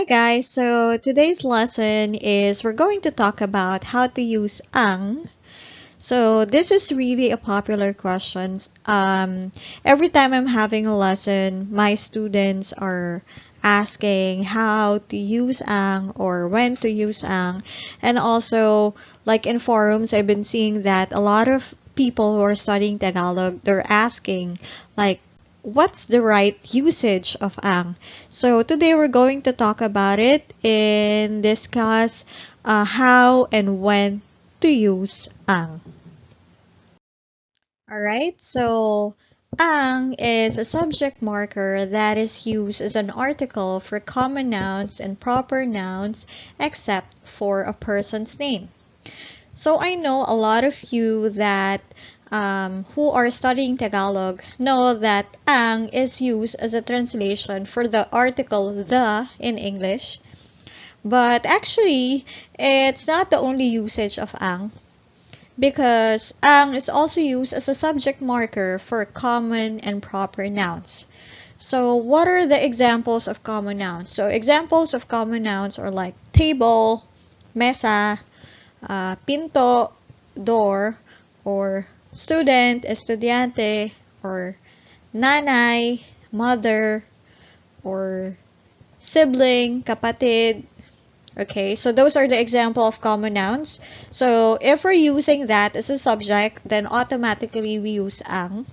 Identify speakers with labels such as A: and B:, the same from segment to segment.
A: Hi guys, so today's lesson is we're going to talk about how to use ang. So this is really a popular question. Every time I'm having a lesson, my students are asking how to use ang or when to use ang. And also, like in forums, I've been seeing that a lot of people who are studying Tagalog, they're asking like, what's the right usage of ang? So today we're going to talk about it and discuss how and when to use ang. Alright, so ang is a subject marker that is used as an article for common nouns and proper nouns except for a person's name. So I know a lot of you that who are studying Tagalog know that ang is used as a translation for the article the in English. But actually, it's not the only usage of ang because ang is also used as a subject marker for common and proper nouns. So what are the examples of common nouns? So examples of common nouns are like table, mesa, pinto, door, or student, estudiante, or nanay, mother, or sibling, kapatid. Okay, so those are the example of common nouns. So if we're using that as a subject, then automatically we use ang.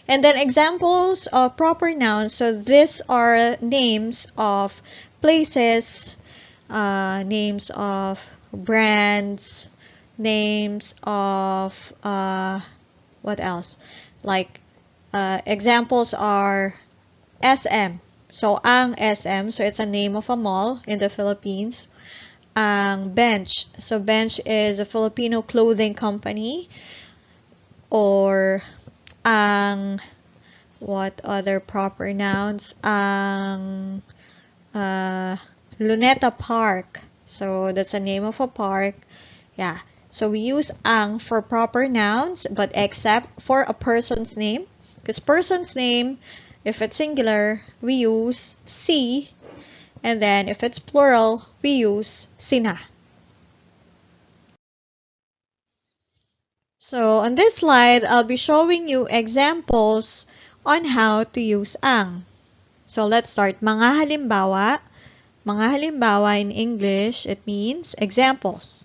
A: And then examples of proper nouns. So these are names of places, names of brands, names of what else? Like examples are SM. So ang SM, so it's a name of a mall in the Philippines. Ang bench. So bench is a Filipino clothing company. Or ang what other proper nouns? Ang Luneta Park. So that's a name of a park. Yeah. So we use ang for proper nouns, but except for a person's name. Because person's name, if it's singular, we use si. And then if it's plural, we use sina. So on this slide, I'll be showing you examples on how to use ang. So let's start. Mga halimbawa. Mga halimbawa in English, it means examples.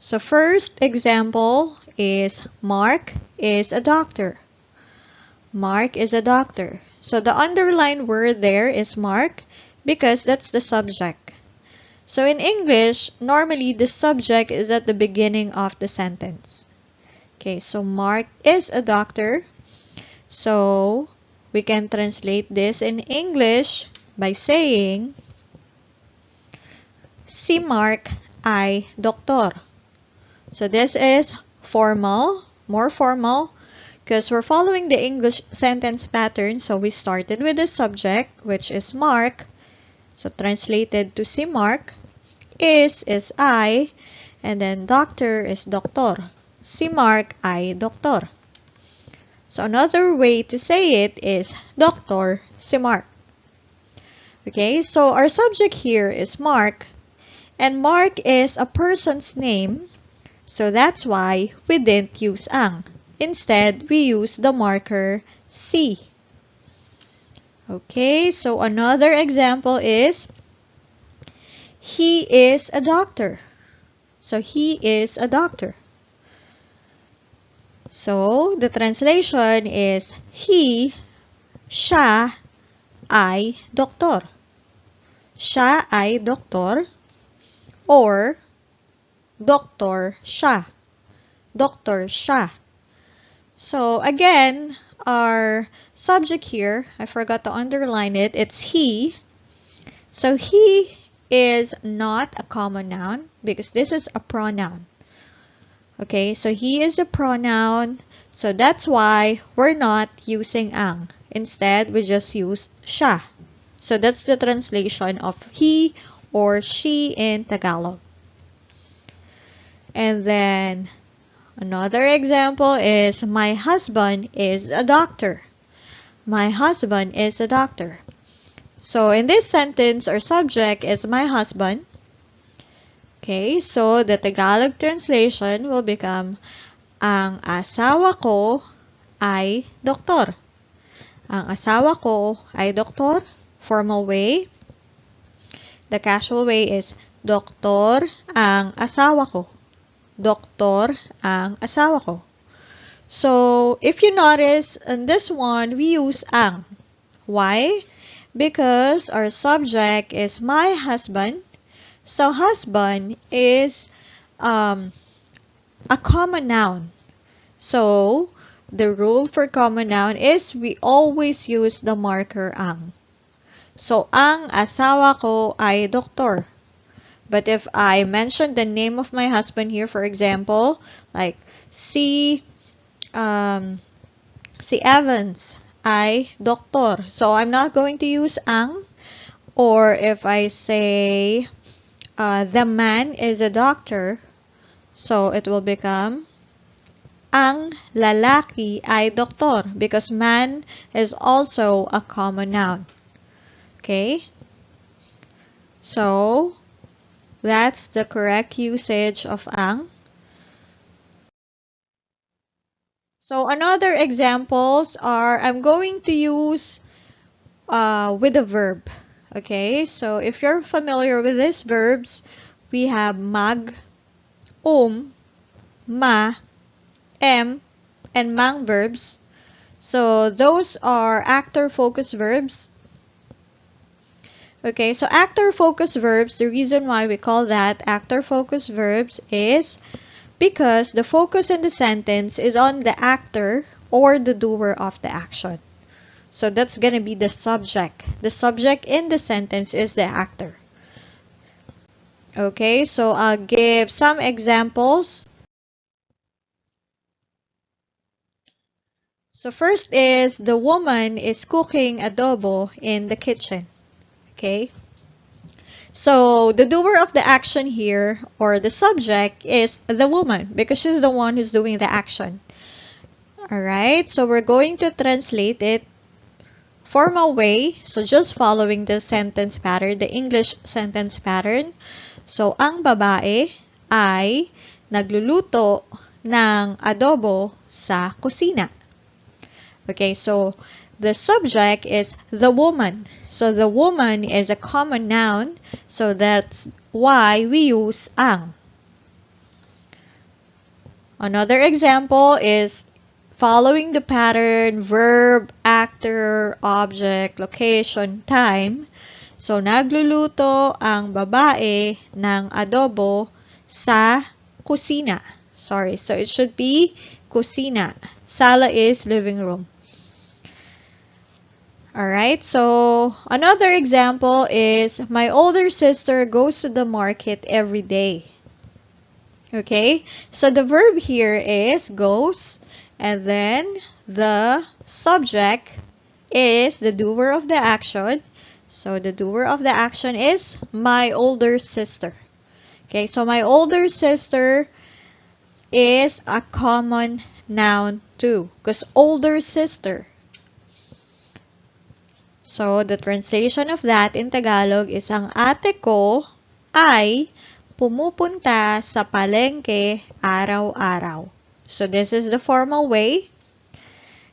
A: So first example is Mark is a doctor. Mark is a doctor. So the underlined word there is Mark because that's the subject. So in English, normally the subject is at the beginning of the sentence. Okay, so Mark is a doctor. So we can translate this in English by saying, si Mark ay doktor. So this is formal, more formal, because we're following the English sentence pattern. So we started with the subject, which is Mark. So translated to si Mark, is I, and then doctor is doktor. Si Mark ay doktor. So another way to say it is Dr. si Mark. Okay, so our subject here is Mark, and Mark is a person's name, so that's why we didn't use ang. Instead, we use the marker si. Okay, so another example is he is a doctor. So he is a doctor. So the translation is he, siya, ay doktor. Siya ay doktor or doktor siya. Doktor siya. So again, our subject here, I forgot to underline it, it's he. So he is not a common noun because this is a pronoun. Okay, so he is a pronoun, so that's why we're not using ang. Instead, we just use siya. So that's the translation of he or she in Tagalog. And then another example is my husband is a doctor. My husband is a doctor. So in this sentence, our subject is my husband. Okay, so the Tagalog translation will become, ang asawa ko ay doktor. Ang asawa ko ay doktor. Formal way. The casual way is, doktor ang asawa ko. Doktor ang asawa ko. So, if you notice, in this one, we use ang. Why? Because our subject is my husband. So, husband is a common noun. So, the rule for common noun is we always use the marker ang. So, ang asawa ko ay doktor. But if I mention the name of my husband here, for example, like si Evans ay doktor. So, I'm not going to use ang. Or if I say the man is a doctor, so it will become, ang lalaki ay doktor, because man is also a common noun. Okay? So, that's the correct usage of ang. So, another examples are, I'm going to use with a verb. Okay? So, if you're familiar with these verbs, we have mag, ma, and mang verbs. So, those are actor-focused verbs. Okay, so actor-focused verbs, the reason why we call that actor-focused verbs is because the focus in the sentence is on the actor or the doer of the action. So that's going to be the subject. The subject in the sentence is the actor. Okay, so I'll give some examples. So first is, the woman is cooking adobo in the kitchen. Okay. So, the doer of the action here, or the subject, is the woman because she's the one who's doing the action. Alright, so we're going to translate it formal way. So, just following the sentence pattern, the English sentence pattern. So, ang babae ay nagluluto ng adobo sa kusina. Okay, so the subject is the woman. So the woman is a common noun. So that's why we use ang. Another example is following the pattern verb, actor, object, location, time. So nagluluto ang babae ng adobo sa kusina. Sorry, so it should be kusina. Sala is living room. Alright, so another example is, my older sister goes to the market every day. Okay, so the verb here is goes, and then the subject is the doer of the action. So the doer of the action is my older sister. Okay, so my older sister is a common noun too, because older sister. So, the translation of that in Tagalog is, ang ate ko ay pumupunta sa palengke araw-araw. So, this is the formal way.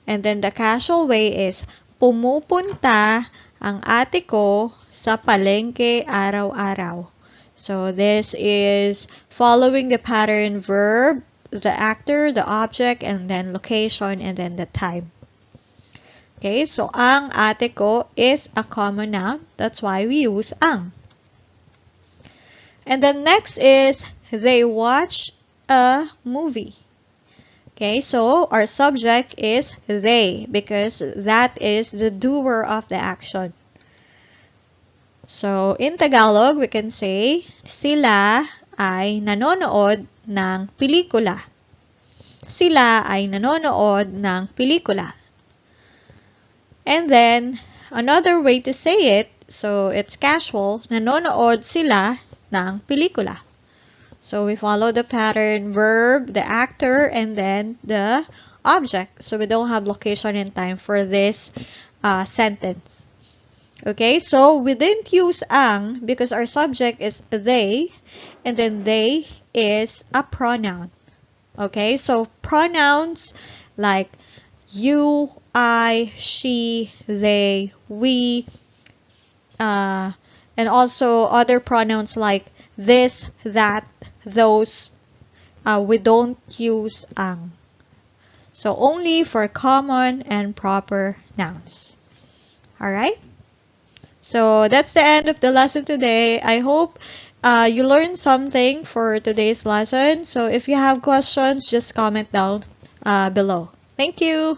A: And then, the casual way is, pumupunta ang ate ko sa palengke araw-araw. So, this is following the pattern verb, the actor, the object, and then location, and then the time. Okay, so ang ate ko is a common noun. That's why we use ang. And then next is, they watch a movie. Okay, so our subject is they because that is the doer of the action. So in Tagalog, we can say, sila ay nanonood ng pelikula. Sila ay nanonood ng pelikula. And then, another way to say it, so it's casual, nanonood sila ng pelikula. So we follow the pattern verb, the actor, and then the object. So we don't have location and time for this sentence. Okay, so we didn't use ang because our subject is they, and then they is a pronoun. Okay, so pronouns like you, I, she, they, we, uh, and also other pronouns like this, that, those, we don't use ang. So only for common and proper nouns. Alright? So that's the end of the lesson today. I hope you learned something for today's lesson. So if you have questions, just comment down below. Thank you.